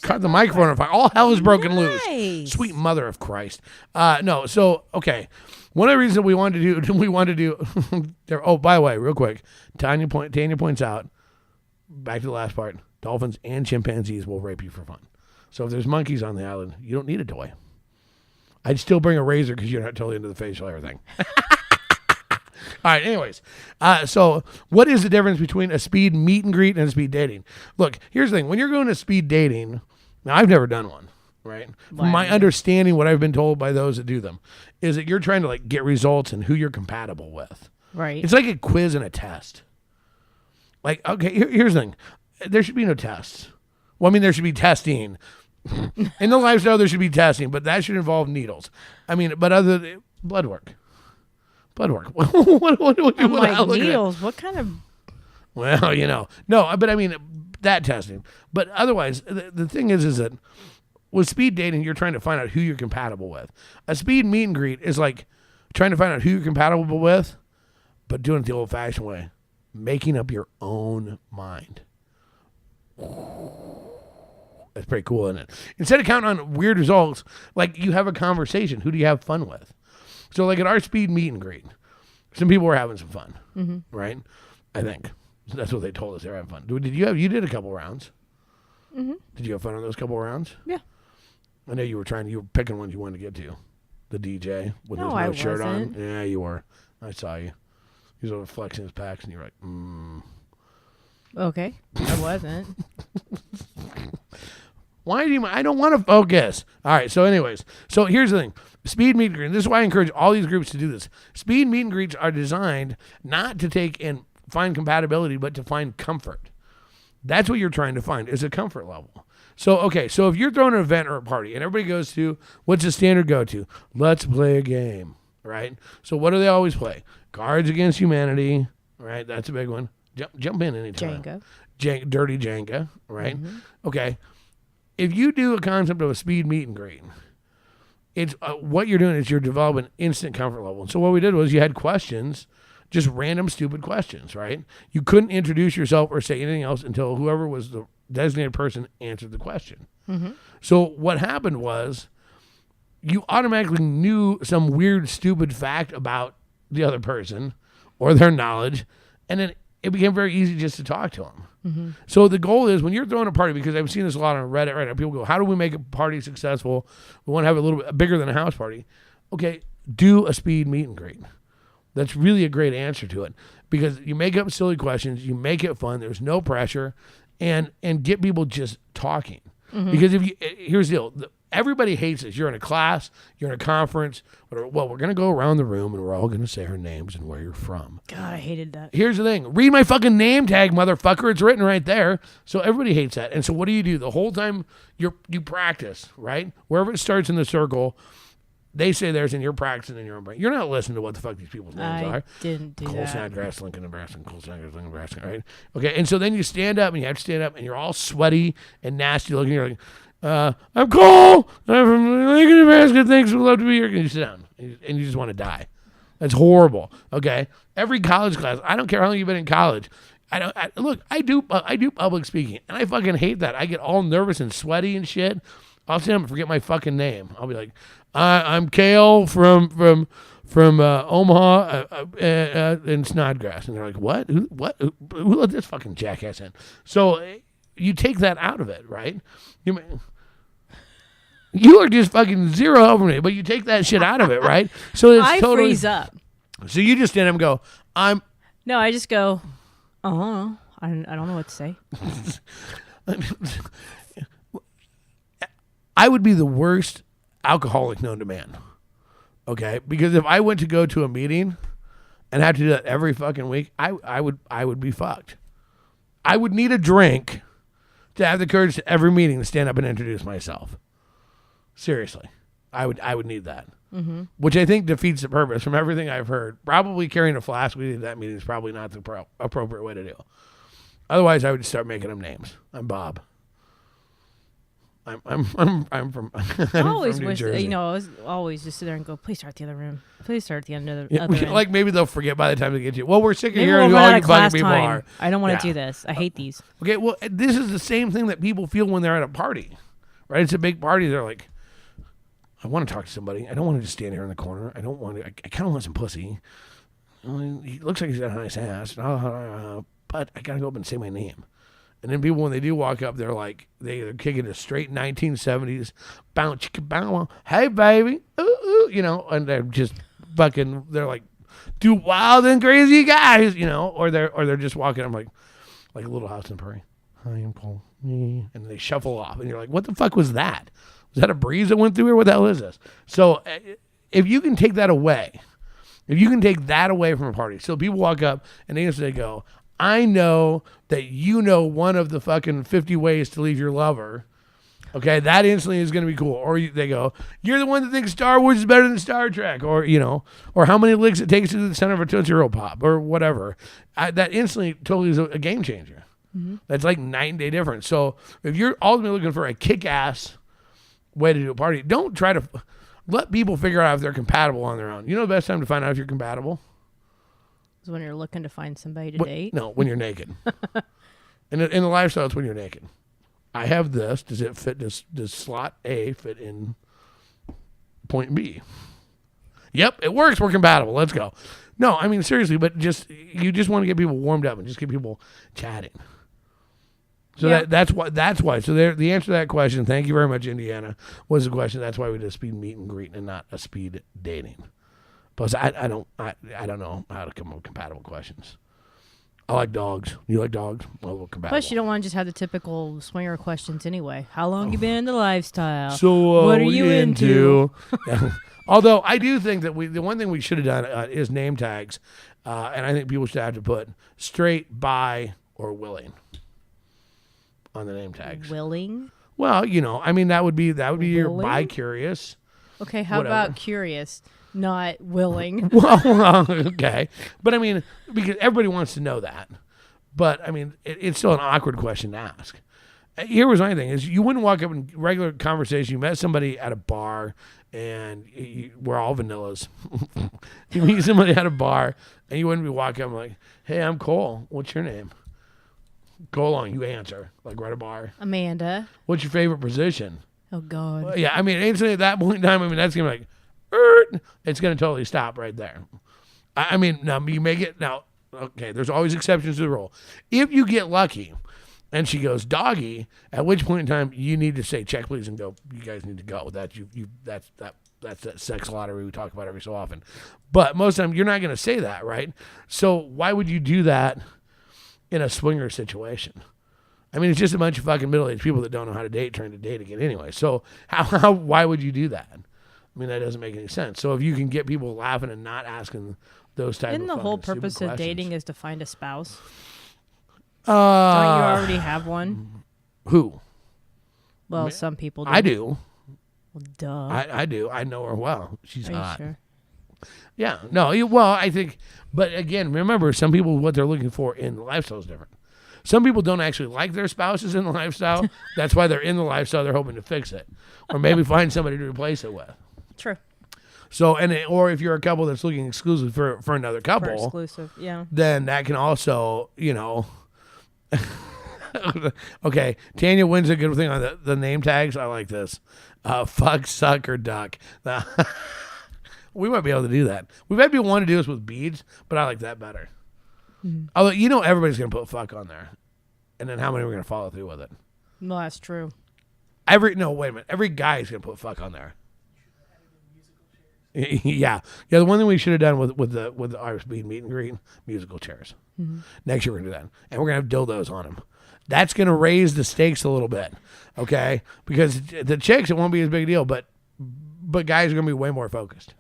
cut the microphone on fire. All hell is broken loose. Sweet mother of Christ. No, so okay. One of the reasons we wanted to do there. Oh, by the way, real quick, Tanya points out, back to the last part, dolphins and chimpanzees will rape you for fun. So if there's monkeys on the island, you don't need a toy. I'd still bring a razor because you're not totally into the facial hair thing. All right, anyways. So what is the difference between a speed meet and greet and a speed dating? Look, here's the thing. When you're going to speed dating, now I've never done one, right? From my understanding, what I've been told by those that do them, is that you're trying to like get results and who you're compatible with. Right. It's like a quiz and a test. Like, okay, here's the thing. There should be no tests. Well, I mean, there should be testing. In the lifestyle, there should be testing, but that should involve needles. I mean, but other than blood work. what I'm like, needles? What kind of... Well, no, but I mean, that testing. But otherwise, the thing is that with speed dating, you're trying to find out who you're compatible with. A speed meet and greet is like trying to find out who you're compatible with, but doing it the old-fashioned way. Making up your own mind. That's pretty cool, isn't it? Instead of counting on weird results, like you have a conversation. Who do you have fun with? So like at our speed meet and greet, some people were having some fun, right? I think. That's what they told us. They were having fun. You did a couple rounds. Mm-hmm. Did you have fun on those couple rounds? Yeah. I know you were picking ones you wanted to get to. The DJ with his no shirt on. Yeah, you were. I saw you. He was over flexing his packs, and you were like, Okay, I wasn't. Why do you? I don't want to focus. All right. So, anyways, here's the thing: speed meet and greet. This is why I encourage all these groups to do this. Speed meet and greets are designed not to take and find compatibility, but to find comfort. That's what you're trying to find is a comfort level. So, okay. So, if you're throwing an event or a party, and everybody goes to what's the standard go-to? Let's play a game, right? So, what do they always play? Cards Against Humanity, right? That's a big one. Jump in anytime. Dirty Jenga, right? Mm-hmm. Okay. If you do a concept of a speed meet and greet, it's what you're doing is you're developing instant comfort level. And so what we did was you had questions, just random stupid questions, right? You couldn't introduce yourself or say anything else until whoever was the designated person answered the question. Mm-hmm. So what happened was you automatically knew some weird, stupid fact about the other person or their knowledge, and then it became very easy just to talk to them. Mm-hmm. So the goal is when you're throwing a party, because I've seen this a lot on Reddit right now, people go, how do we make a party successful? We want to have it a little bit bigger than a house party. Okay, do a speed meet and greet. That's really a great answer to it, because you make up silly questions, you make it fun, there's no pressure, and get people just talking. Mm-hmm. Because here's the deal. Everybody hates this. You're in a class, you're in a conference, whatever. Well, we're going to go around the room and we're all going to say our names and where you're from. God, I hated that. Here's the thing. Read my fucking name tag, motherfucker. It's written right there. So everybody hates that. And so what do? The whole time you practice, right? Wherever it starts in the circle, they say theirs and you're practicing in your own brain. You're not listening to what the fuck these people's names are. I didn't do Cole that. Snodgrass, Lincoln, Nebraska, Cole Snodgrass, Lincoln, Nebraska, right? Okay, and so then you stand up and you have to stand up and you're all sweaty and nasty looking. You're like, I'm Cole. I'm from Lincoln, Nebraska. Thanks. We'd love to be here. And you sit down and you just want to die. That's horrible. Okay. Every college class. I don't care how long you've been in college. I do public speaking, and I fucking hate that. I get all nervous and sweaty and shit. I'll stand up and forget my fucking name. I'll be like, I'm Kale from Omaha and Snodgrass, and they're like, what? Who let this fucking jackass in? So you take that out of it, right? You are just fucking zero help from me, but you take that shit out of it, right? So it's I totally freeze up. So you just stand up and go, No, I just go, I don't know what to say. I would be the worst alcoholic known to man. Okay? Because if I went to go to a meeting and had to do that every fucking week, I would be fucked. I would need a drink to have the courage to every meeting to stand up and introduce myself. Seriously. I would need that. Mm-hmm. Which I think defeats the purpose from everything I've heard. Probably carrying a flask with you to that meeting is probably not the appropriate way to do. Otherwise, I would start making them names. I'm Bob. I'm from I always from New wish, Jersey. I was always just sit there and go, please start the other room. Please start the other Yeah, other end. like maybe they'll forget by the time they get you. Well, we're sick of Maybe hearing we'll who run all out you of class fucking people time. are. I don't want Yeah. to do this. I hate these. Okay, well, this is the same thing that people feel when they're at a party, right? It's a big party. They're like, I want to talk to somebody. I don't want to just stand here in the corner. I don't want to. I kind of want some pussy. He looks like he's got a nice ass, but I gotta go up and say my name. And then people, when they do walk up, they're like, they're kicking a straight 1970s bounce, chicka bow, hey baby, ooh, ooh, and they're just fucking, they're like, two wild and crazy guys, or they're just walking. I'm like a Little House on the Prairie. Hi, I'm Cole, and they shuffle off, and you're like, what the fuck was that? Was that a breeze that went through here? What the hell is this? So if you can take that away, from a party, so people walk up and they go, I know that you know one of the fucking 50 ways to leave your lover. Okay, that instantly is going to be cool. Or they go, you're the one that thinks Star Wars is better than Star Trek. Or, or how many licks it takes to the center of a Tootsie Roll Pop or whatever. That instantly totally is a game changer. Mm-hmm. That's like night and day difference. So if you're ultimately looking for a kick-ass way to do a party, don't try to let people figure out if they're compatible on their own. You know the best time to find out if you're compatible? Is when you're looking to find somebody to date. No, when you're naked. in the lifestyle, it's when you're naked. I have this. Does it fit? Does slot A fit in point B? Yep, it works. We're compatible. Let's go. No, I mean seriously, but you just want to get people warmed up and just get people chatting. So yeah. that's why. So the answer to that question, thank you very much, Indiana, was the question. That's why we did a speed meet and greet and not a speed dating. Plus, I don't know how to come up with compatible questions. I like dogs. You like dogs? Well, we're compatible. Plus, you don't want to just have the typical swinger questions anyway. How long you been in the lifestyle? So what are you into? Although I do think that the one thing we should have done is name tags, and I think people should have to put straight, bi, or willing on the name tags. Willing? Well, I mean that would be your Willing? bi-curious. Okay, how Whatever. about curious? Not willing. Well, okay. But I mean, because everybody wants to know that. But I mean, it's still an awkward question to ask. Here was my thing: is you wouldn't walk up in regular conversation. You met somebody at a bar, and we're all vanillas. You meet somebody at a bar, and you wouldn't be walking up like, "Hey, I'm Cole. What's your name?" Go along. You answer like we're at a bar. Amanda. What's your favorite position? Oh God. Well, yeah, I mean, instantly at that point in time, I mean, that's gonna be like, it's gonna totally stop right there. I mean, now you make it now. Okay, there's always exceptions to the rule. If you get lucky, and she goes doggy, at which point in time you need to say check please and go. You guys need to go. That's that sex lottery we talk about every so often. But most of the time you're not gonna say that, right? So why would you do that in a swinger situation? I mean, it's just a bunch of fucking middle-aged people that don't know how to date trying to date again anyway. So why would you do that? I mean, that doesn't make any sense. So if you can get people laughing and not asking those type Isn't of the whole fucking stupid purpose of questions. dating is to find a spouse? Don't you already have one? Who? Well, some people do. I do. Well, duh. I do. I know her well. She's Are you hot. sure? Yeah. No. Well, I think. But again, remember, some people what they're looking for in the lifestyle is different. Some people don't actually like their spouses in the lifestyle. That's why they're in the lifestyle. They're hoping to fix it, or maybe find somebody to replace it with. True. So, or if you're a couple that's looking exclusive for another For couple, exclusive, yeah. then that can also, okay, Tanya wins a good thing on the name tags. I like this. Fuck, suck, or duck. We might be able to do that. We've had people want to do this with beads, but I like that better. Mm-hmm. Although, everybody's going to put fuck on there. And then how many are going to follow through with it? Well, that's true. No, wait a minute. Every guy is going to put fuck on there. Yeah. The one thing we should have done with the our speed meet and greet, musical chairs. Mm-hmm. Next year we're going to do that. And we're going to have dildos on them. That's going to raise the stakes a little bit, okay? Because the chicks, it won't be as big a deal, but guys are going to be way more focused.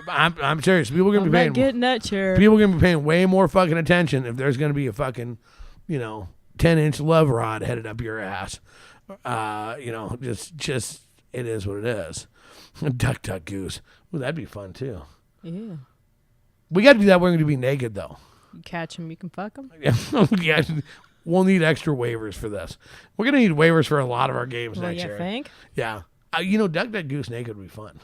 I'm serious. People are going to be paying. Getting that chair. People are going to be paying way more fucking attention if there's going to be a fucking, 10-inch love rod headed up your ass. Just it is what it is. Duck, duck, goose. Ooh, that'd be fun too. Yeah. We got to do that. We're going to be naked though. You catch them, you can fuck them. Yeah. We'll need extra waivers for this. We're going to need waivers for a lot of our games next year. You think? Yeah. Duck, duck, goose naked would be fun.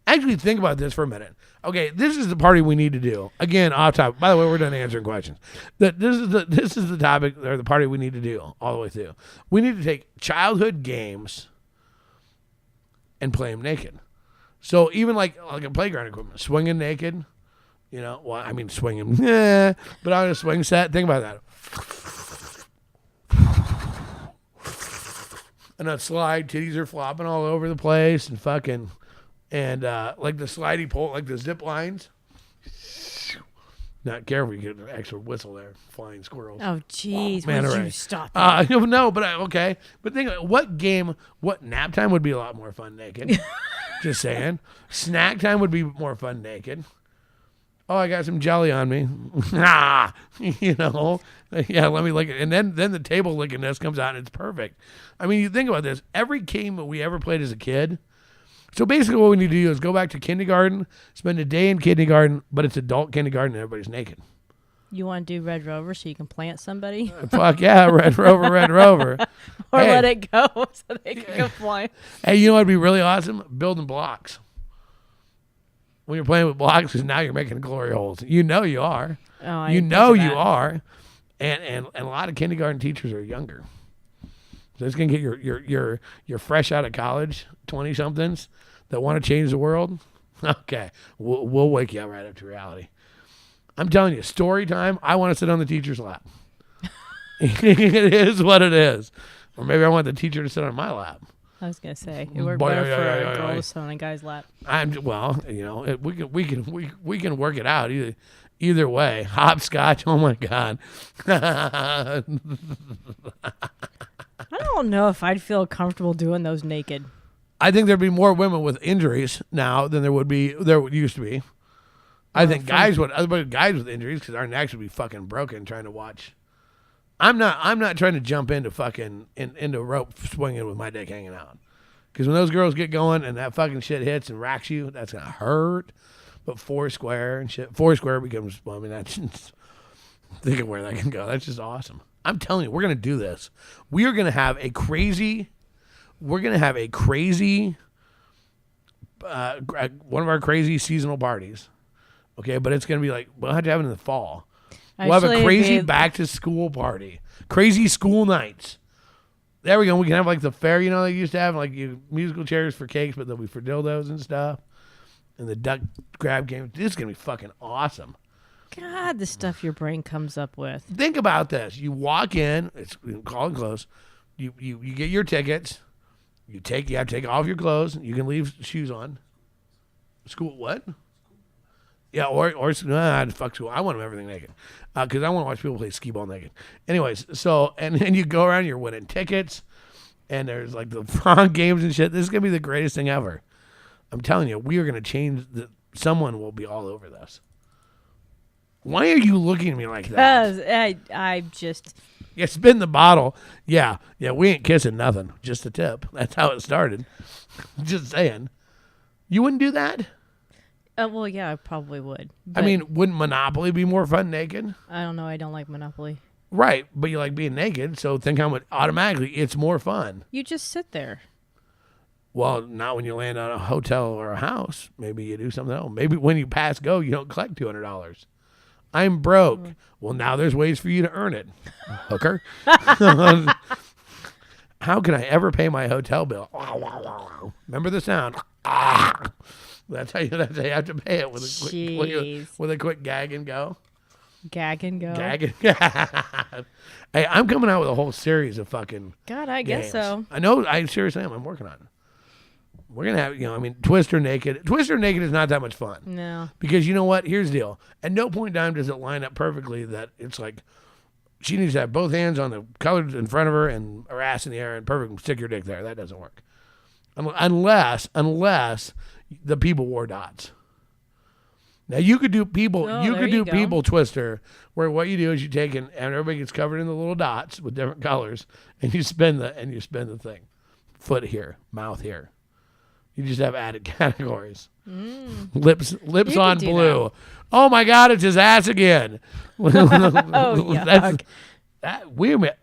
Actually, think about this for a minute. Okay, this is the party we need to do. Again, off topic. By the way, we're done answering questions. This is the topic or the party we need to do all the way through. We need to take childhood games and play them naked. So even like a playground equipment, swinging naked. Swinging. But on a swing set, think about that. And a slide, titties are flopping all over the place and fucking. And like the slidey pole, like the zip lines. Not careful, you get an extra whistle there. Flying squirrels. Oh, jeez. Man, Would you stop it? No, but okay. But think about what nap time would be a lot more fun naked. Just saying. Snack time would be more fun naked. Oh, I got some jelly on me. Yeah, let me lick it. And then the table lickiness comes out and it's perfect. I mean, you think about this. Every game that we ever played as a kid. So basically what we need to do is go back to kindergarten, spend a day in kindergarten, but it's adult kindergarten and everybody's naked. You want to do Red Rover so you can plant somebody? Fuck yeah, Red Rover, Red Rover. Or let it go so they can go fly. Hey, you know what'd be really awesome? Building blocks. When you're playing with blocks, because now you're making glory holes. You know you are. Oh, you are. And a lot of kindergarten teachers are younger. So it's gonna get your fresh out of college 20-somethings that want to change the world. Okay, we'll wake you up right up to reality. I'm telling you, story time. I want to sit on the teacher's lap. It is what it is. Or maybe I want the teacher to sit on my lap. I was gonna say it worked better for a girl to sit on a guy's lap. We can work it out either way. Hopscotch. Oh my God. I don't know if I'd feel comfortable doing those naked. I think there'd be more women with injuries now than there used to be. I think guys with injuries because our necks would be fucking broken trying to watch. I'm not trying to jump into fucking into rope swinging with my dick hanging out. Because when those girls get going and that fucking shit hits and racks you, that's gonna hurt. But Foursquare and shit, Foursquare becomes. Well, I mean that's Think of where that can go. That's just awesome. I'm telling you, we're gonna do this. We are gonna have a crazy. We're gonna have a crazy. One of our crazy seasonal parties. Okay, but it's gonna be like we'll have to have it in the fall. We'll have a crazy back to school party. Crazy school nights. There we go. We can have like the fair, you know, they used to have like musical chairs for cakes, but they'll be for dildos and stuff. And the duck grab game. This is gonna be fucking awesome. God, the stuff your brain comes up with. Think about this. You walk in, it's calling close. You get your tickets. You have to take off your clothes. You can leave shoes on. School what? Yeah, or fuck school. I want them everything naked because I want to watch people play skee ball naked. Anyways, so and then you go around, you're winning tickets, and there's like the frog games and shit. This is gonna be the greatest thing ever. I'm telling you, we are gonna change. Someone will be all over this. Why are you looking at me like that? I just. Yeah, spin the bottle. Yeah, we ain't kissing nothing. Just a tip. That's how it started. Just saying. You wouldn't do that? Well, yeah, I probably would. I mean, wouldn't Monopoly be more fun naked? I don't know. I don't like Monopoly. Right, but you like being naked, so think how much automatically it's more fun. You just sit there. Well, not when you land on a hotel or a house. Maybe you do something else. Maybe when you pass go, you don't collect $200. I'm broke. Well, now there's ways for you to earn it, hooker. How can I ever pay my hotel bill? Remember the sound? That's how you have to pay it with a quick gag and go. Gag and go. Gag and Hey, I'm coming out with a whole series of fucking. God, I games. guess so. I know. I seriously am. I'm working on it. We're gonna have, Twister naked. Twister naked is not that much fun. No. Because you know what? Here's the deal. At no point in time does it line up perfectly that it's like she needs to have both hands on the colors in front of her and her ass in the air and perfect stick your dick there. That doesn't work. Unless the people wore dots. Now you could do people. You could do people Twister, where what you do is you take and everybody gets covered in the little dots with different colors, and you spin the thing, foot here, mouth here. You just have added categories. Lips on blue. Oh my God, it's his ass again. Wait a minute.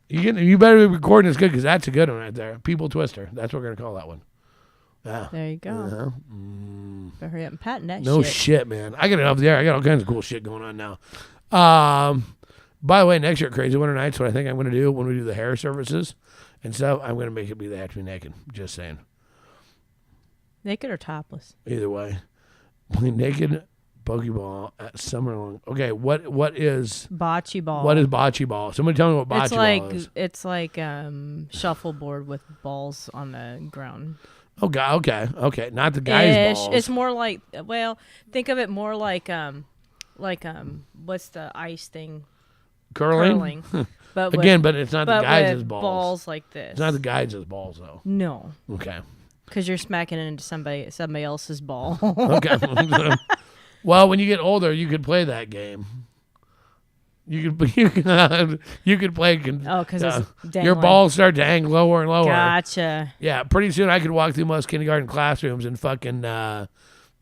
You better be recording this good because that's a good one right there. People Twister. That's what we're gonna call that one. Yeah. There you go. Better hurry up and patent that shit. No shit, man. I got it up there. I got all kinds of cool shit going on now. By the way, next year at Crazy Winter Nights, what I think I'm going to do when we do the hair services and stuff, I'm going to make it be they have to be naked. Just saying. Naked or topless? Either way. Naked Pokeball at Summerlong. Okay, what is bocce ball? What is bocce ball? Somebody tell me what bocce ball is. It's like shuffleboard with balls on the ground. Oh God, okay. Not the guy's balls. It's more like, well, think of it more like what's the ice thing? Curling. But but it's not the guys' balls. Balls like this. It's not the guys' balls though. No. Okay. Because you're smacking it into somebody else's ball. Okay. Well, when you get older, you could play that game. You could play. Because your balls start to hang lower and lower. Gotcha. Yeah, pretty soon I could walk through most kindergarten classrooms and fucking, play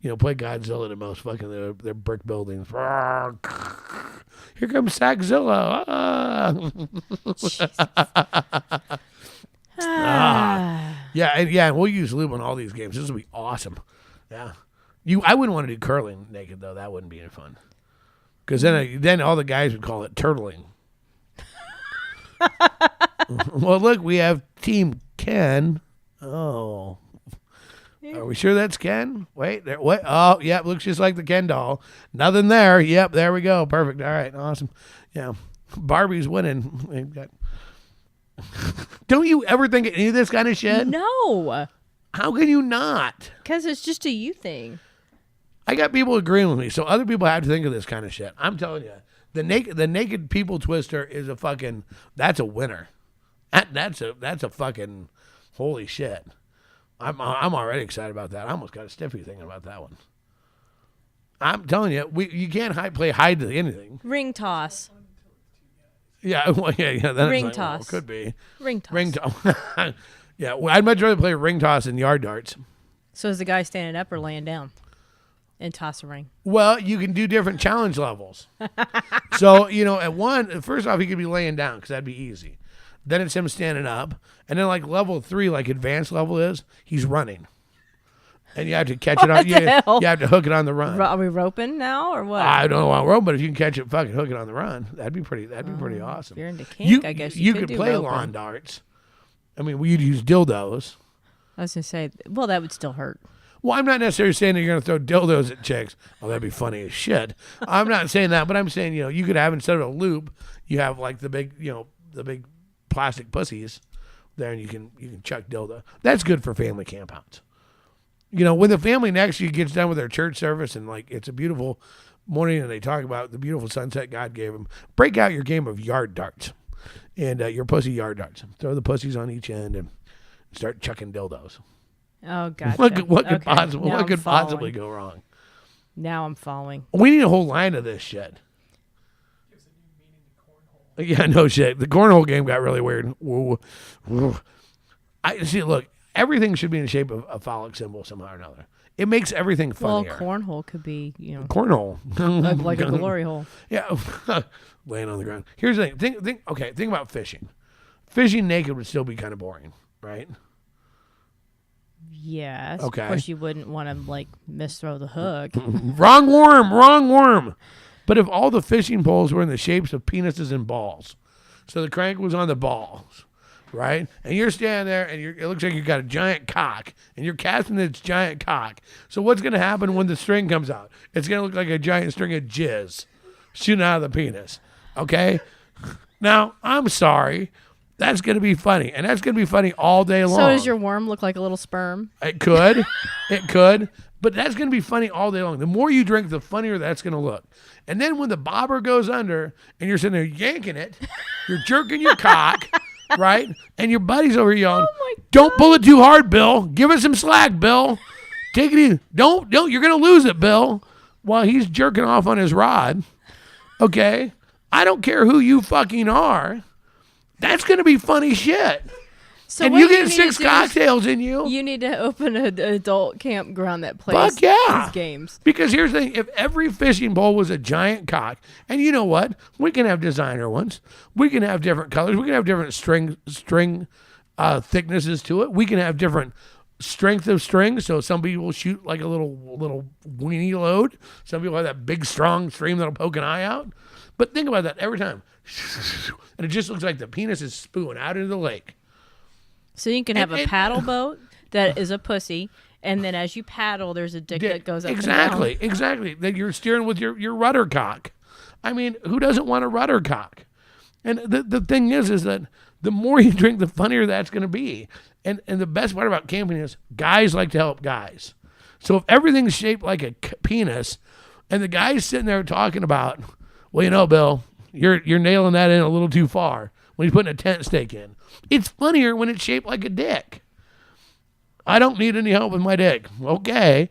Godzilla to most fucking their brick buildings. Here comes Sackzilla. Yeah, and we'll use lube on all these games. This will be awesome. Yeah, I wouldn't want to do curling naked though. That wouldn't be any fun. Because then all the guys would call it turtling. Well, look, we have Team Ken. Oh, are we sure that's Ken? Wait, there. What? Oh, yep, looks just like the Ken doll. Nothing there. Yep, there we go. Perfect. All right, awesome. Yeah, Barbie's winning. Don't you ever think of any of this kind of shit? No. How can you not? Because it's just a you thing. I got people agreeing with me, so other people have to think of this kind of shit. I'm telling you, the naked people Twister is that's a winner. That's a fucking holy shit. I'm already excited about that. I almost got a stiffy thinking about that one. I'm telling you, you can't play hide to anything. Ring toss. Yeah, well, yeah. Ring toss. Could be. Ring toss. Ring toss. Yeah, well, I'd much rather play ring toss than yard darts. So is the guy standing up or laying down? And toss a ring. Well, you can do different challenge levels. So, at one, first off, he could be laying down because that'd be easy. Then it's him standing up. And then like level 3, like advanced level is, he's running. And you have to catch it on. You have to hook it on the run. Are we roping now or what? I don't know about rope, but if you can catch it, fucking hook it on the run. That'd be pretty awesome. If you're into kink, I guess you could do play roping. lawn darts. I mean, we'd use dildos. I was gonna say, well, that would still hurt. Well, I'm not necessarily saying that you're going to throw dildos at chicks. Oh, that'd be funny as shit. I'm not saying that, but I'm saying, you could have, instead of a loop, you have like the big plastic pussies there, and you can chuck dildo. That's good for family campouts. When the family next to you gets done with their church service and like it's a beautiful morning and they talk about the beautiful sunset God gave them, break out your game of yard darts and your pussy yard darts. Throw the pussies on each end and start chucking dildos. Oh, gotcha. What could possibly go wrong? Now I'm following. We need a whole line of this shit. Yeah, no shit. The cornhole game got really weird. Whoa. I see. Look, everything should be in the shape of a phallic symbol somehow or another. It makes everything funnier. Well, cornhole could be, cornhole, like a glory hole. Yeah, laying on the ground. Here's the thing. Think about fishing. Fishing naked would still be kind of boring, right? Yes. Okay. Of course, you wouldn't want to like misthrow the hook. Wrong worm. But if all the fishing poles were in the shapes of penises and balls, so the crank was on the balls, right? And you're standing there, and it looks like you've got a giant cock, and you're casting this giant cock. So what's going to happen when the string comes out? It's going to look like a giant string of jizz shooting out of the penis, okay? Now, I'm sorry. That's going to be funny, and that's going to be funny all day long. So does your worm look like a little sperm? It could. But that's going to be funny all day long. The more you drink, the funnier that's going to look. And then when the bobber goes under and you're sitting there yanking it, you're jerking your cock, right? And your buddy's over here yelling, "Don't pull it too hard, Bill. Give it some slack, Bill. Take it easy. Don't. You're going to lose it, Bill." While he's jerking off on his rod. Okay? I don't care who you fucking are. That's going to be funny shit. So and you get 6 cocktails in you. You need to open an adult campground that plays Fuck yeah. these games. Because here's the thing. If every fishing pole was a giant cock, and you know what? We can have designer ones. We can have different colors. We can have different string thicknesses to it. We can have different strength of string. So some people will shoot like a little weenie load. Some people have that big, strong stream that'll poke an eye out. But think about that every time. And it just looks like the penis is spewing out into the lake. So you can have a paddle boat that is a pussy, and then as you paddle, there's a dick that goes up and down. Exactly. That you're steering with your rudder cock. I mean, who doesn't want a rudder cock? And the thing is that the more you drink, the funnier that's going to be. And the best part about camping is guys like to help guys. So if everything's shaped like a penis, and the guy's sitting there talking about, well, Bill, you're nailing that in a little too far when he's putting a tent stake in. It's funnier when it's shaped like a dick. I don't need any help with my dick. Okay.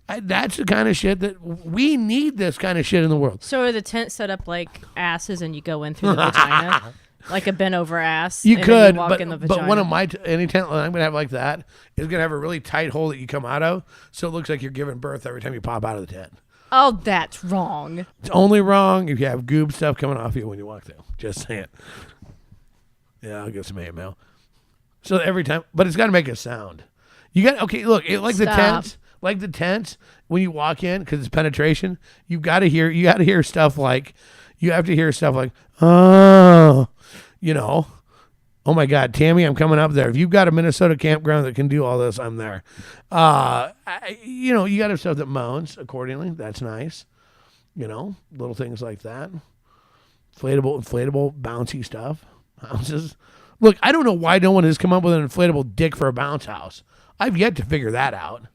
That's the kind of shit that we need. This kind of shit in the world. So are the tents set up like asses and you go in through the vagina? Like a bent over ass? You could, you walk in the vagina? but one of my, any tent I'm going to have like that is going to have a really tight hole that you come out of. So it looks like you're giving birth every time you pop out of the tent. Oh, that's wrong. It's only wrong if you have goob stuff coming off you when you walk through. Just saying. Yeah, I'll get some AML. So every time, but it's got to make a sound. You got look, like the tents when you walk in because it's penetration. You got to hear stuff like, oh, oh my God, Tammy, I'm coming up there. If you've got a Minnesota campground that can do all this, I'm there. You got to have stuff that moans accordingly. That's nice. Little things like that. Inflatable, bouncy stuff. Houses. Look, I don't know why no one has come up with an inflatable dick for a bounce house. I've yet to figure that out.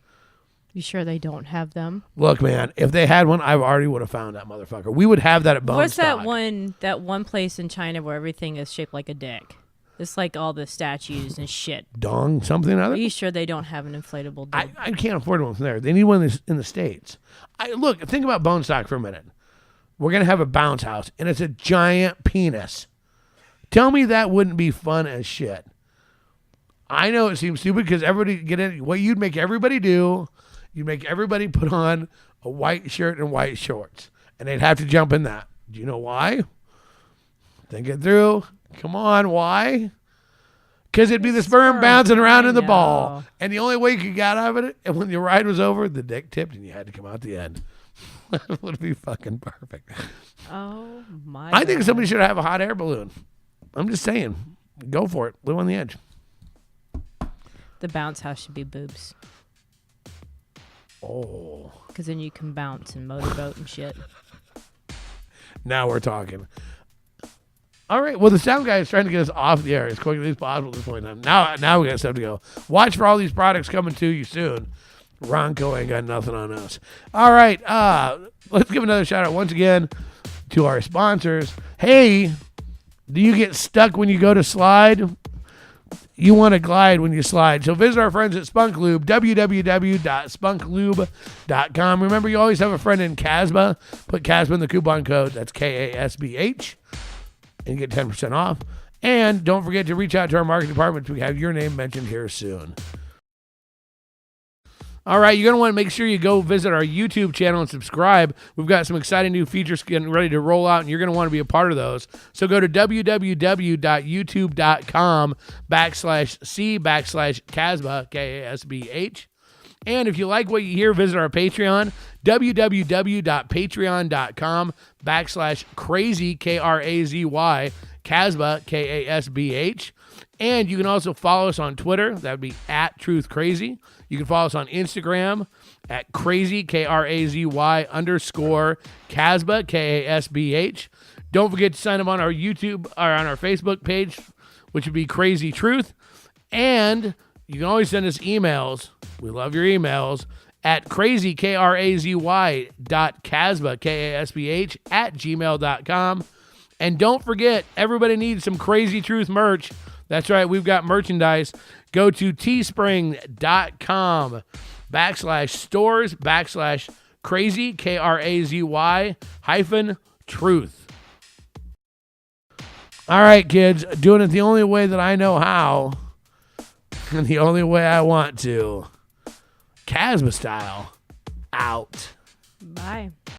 You sure they don't have them? Look, man, if they had one, I already would have found that motherfucker. We would have that at Bone What's Stock. that one place in China where everything is shaped like a dick? It's like all the statues and shit. Dong something or other? Are you sure they don't have an inflatable dick? I can't afford one from there. They need one in the States. Look, think about Bone Stock for a minute. We're going to have a bounce house, and it's a giant penis. Tell me that wouldn't be fun as shit. I know it seems stupid because everybody get in. What you'd make everybody do, you'd make everybody put on a white shirt and white shorts. And they'd have to jump in that. Do you know why? Think it through. Come on, why? Because it'd be the sperm bouncing around in the ball. And the only way you could get out of it, and when the ride was over, the dick tipped and you had to come out the end. That would be fucking perfect. Oh, my I think God. somebody should have a hot air balloon. I'm just saying. Go for it. Live on the edge. The bounce house should be boobs. Oh. Because then you can bounce and motorboat and shit. Now we're talking. All right. Well, the sound guy is trying to get us off the air as quickly as possible at this point in time. Now we got stuff to go. Watch for all these products coming to you soon. Ronco ain't got nothing on us. All right. Let's give another shout out once again to our sponsors. Hey, do you get stuck when you go to slide? You want to glide when you slide. So visit our friends at Spunk Lube, www.spunklube.com. Remember, you always have a friend in Kasbh. Put Kasbh in the coupon code. That's KASBH. And get 10% off. And don't forget to reach out to our marketing department to have your name mentioned here soon. All right, you're going to want to make sure you go visit our YouTube channel and subscribe. We've got some exciting new features getting ready to roll out, and you're going to want to be a part of those. So go to www.youtube.com/C/Kasbh, Kasbh. And if you like what you hear, visit our Patreon, www.patreon.com/Krazy, Krazy, Kasbh, Kasbh. And you can also follow us on Twitter. That would be @TruthCrazy. You can follow us on Instagram at Krazy, Krazy _ Kasbh, Kasbh. Don't forget to sign up on our YouTube or on our Facebook page, which would be Crazy Truth. And you can always send us emails. We love your emails at crazy, Krazy .Kasbh, Kasbh @gmail.com. And don't forget, everybody needs some Crazy Truth merch. That's right, we've got merchandise. Go to teespring.com/stores/Krazy, Krazy -truth. All right, kids, doing it the only way that I know how, and the only way I want to. Kasbh style. Out. Bye.